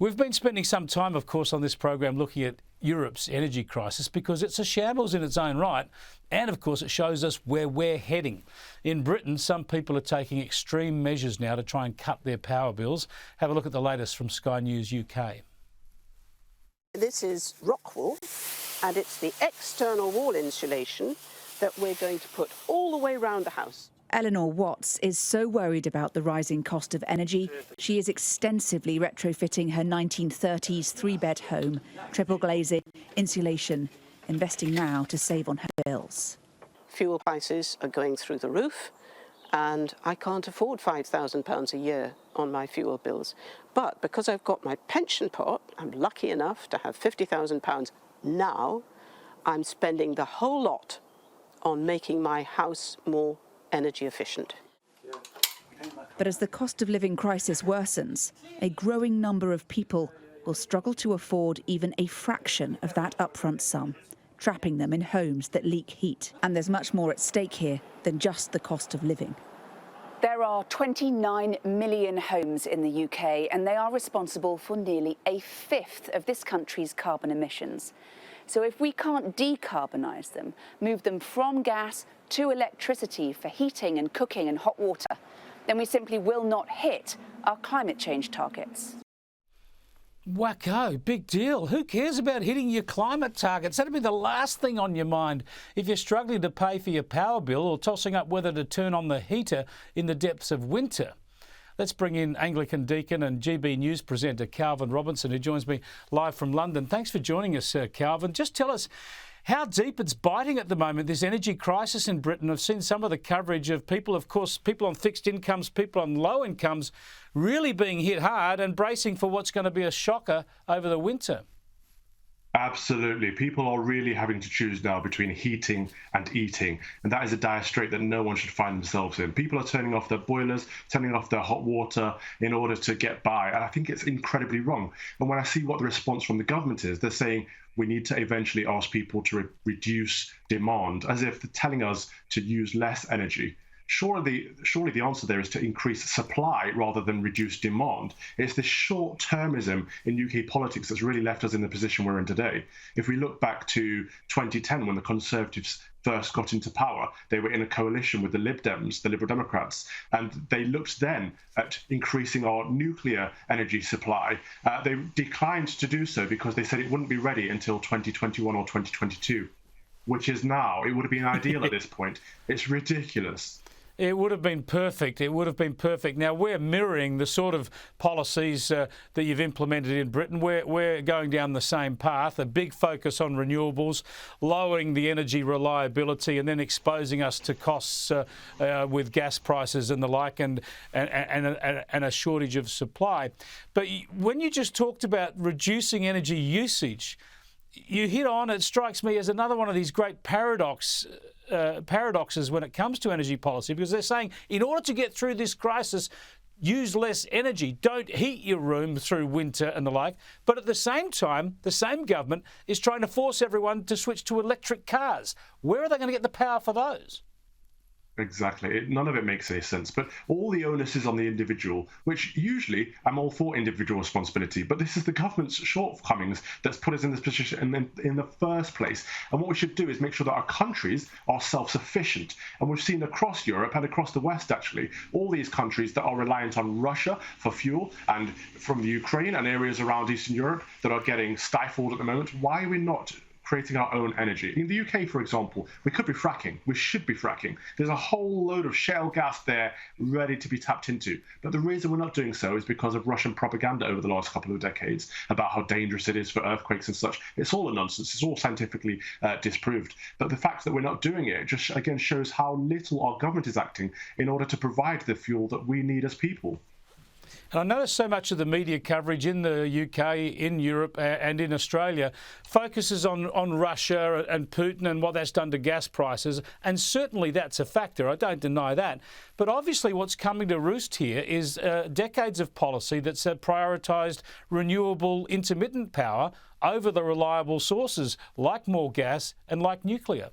We've been spending some time, of course, on this program looking at Europe's energy crisis because it's a shambles in its own right. And, of course, it shows us where we're heading. In Britain, some people are taking extreme measures now to try and cut their power bills. Have a look at the latest from Sky News UK. This is rock wool, and it's the external wall insulation that we're going to put all the way around the house. Eleanor Watts is so worried about the rising cost of energy, she is extensively retrofitting her 1930s three-bed home, triple glazing, insulation, investing now to save on her bills. Fuel prices are going through the roof, and I can't afford £5,000 a year on my fuel bills. But because I've got my pension pot, I'm lucky enough to have £50,000 now, I'm spending the whole lot on making my house more energy efficient. But as the cost of living crisis worsens, a growing number of people will struggle to afford even a fraction of that upfront sum, trapping them in homes that leak heat. And there's much more at stake here than just the cost of living. There are 29 million homes in the UK, and they are responsible for nearly a fifth of this country's carbon emissions. So if we can't decarbonise them, move them from gas to electricity for heating and cooking and hot water, then we simply will not hit our climate change targets. Wacko, big deal. Who cares about hitting your climate targets? That'd be the last thing on your mind if you're struggling to pay for your power bill or tossing up whether to turn on the heater in the depths of winter. Let's bring in Anglican Deacon and GB News presenter Calvin Robinson, who joins me live from London. Thanks for joining us, Calvin. Just tell us how deep it's biting at the moment, this energy crisis in Britain. I've seen some of the coverage of people, of course, people on fixed incomes, people on low incomes, really being hit hard and bracing for what's going to be a shocker over the winter. Absolutely. People are really having to choose now between heating and eating. And that is a dire strait that no one should find themselves in. People are turning off their boilers, turning off their hot water in order to get by. And I think it's incredibly wrong. And when I see what the response from the government is, they're saying we need to eventually ask people to reduce demand, as if they're telling us to use less energy. Surely the answer there is to increase supply rather than reduce demand. It's the short-termism in UK politics that's really left us in the position we're in today. If we look back to 2010, when the Conservatives first got into power, they were in a coalition with the Lib Dems, the Liberal Democrats, and they looked then at increasing our nuclear energy supply. They declined to do so because they said it wouldn't be ready until 2021 or 2022, which is now. It would have been ideal at this point. It's ridiculous. It would have been perfect. It would have been perfect. Now, we're mirroring the sort of policies that you've implemented in Britain. We're going down the same path, a big focus on renewables, lowering the energy reliability and then exposing us to costs with gas prices and the like and a shortage of supply. But when you just talked about reducing energy usage, you hit on, it strikes me as another one of these great paradoxes when it comes to energy policy, because they're saying in order to get through this crisis, use less energy, don't heat your room through winter and the like. But at the same time, the same government is trying to force everyone to switch to electric cars. Where are they going to get the power for those? Exactly. None of it makes any sense. But all the onus is on the individual, which usually I'm all for individual responsibility. But this is the government's shortcomings that's put us in this position in the first place. And what we should do is make sure that our countries are self-sufficient. And we've seen across Europe and across the West, actually, all these countries that are reliant on Russia for fuel and from the Ukraine and areas around Eastern Europe that are getting stifled at the moment. Why are we not creating our own energy? In the UK, for example, we could be fracking. We should be fracking. There's a whole load of shale gas there ready to be tapped into. But the reason we're not doing so is because of Russian propaganda over the last couple of decades about how dangerous it is for earthquakes and such. It's all a nonsense. It's all scientifically disproved. But the fact that we're not doing it just, again, shows how little our government is acting in order to provide the fuel that we need as people. And I notice so much of the media coverage in the UK, in Europe and in Australia focuses on Russia and Putin and what that's done to gas prices. And certainly that's a factor. I don't deny that. But obviously what's coming to roost here is decades of policy that's prioritised renewable intermittent power over the reliable sources like more gas and like nuclear.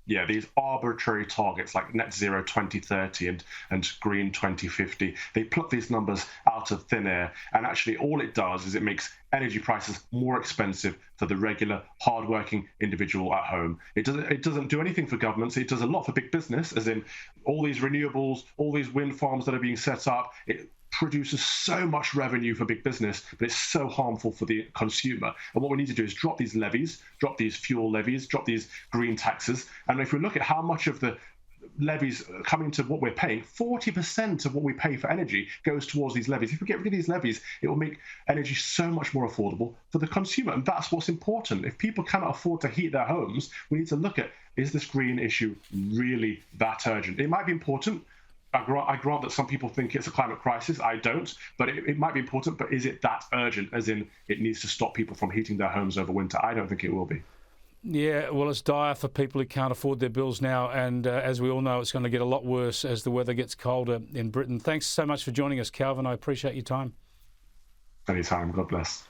Yeah, these arbitrary targets like net zero 2030 and green 2050, they pluck these numbers out of thin air. And actually all it does is it makes energy prices more expensive for the regular, hardworking individual at home. It doesn't do anything for governments. It does a lot for big business, as in all these renewables, all these wind farms that are being set up. It produces so much revenue for big business, but it's so harmful for the consumer. And what we need to do is drop these levies, drop these fuel levies, drop these green taxes. And if we look at how much of the levies coming to what we're paying, 40% of what we pay for energy goes towards these levies. If we get rid of these levies, it will make energy so much more affordable for the consumer. And that's what's important. If people cannot afford to heat their homes, we need to look at, is this green issue really that urgent? It might be important. I grant that some people think it's a climate crisis. I don't, but it might be important. But is it that urgent, as in it needs to stop people from heating their homes over winter? I don't think it will be. Yeah, well, it's dire for people who can't afford their bills now. And as we all know, it's going to get a lot worse as the weather gets colder in Britain. Thanks so much for joining us, Calvin. I appreciate your time. Anytime. God bless.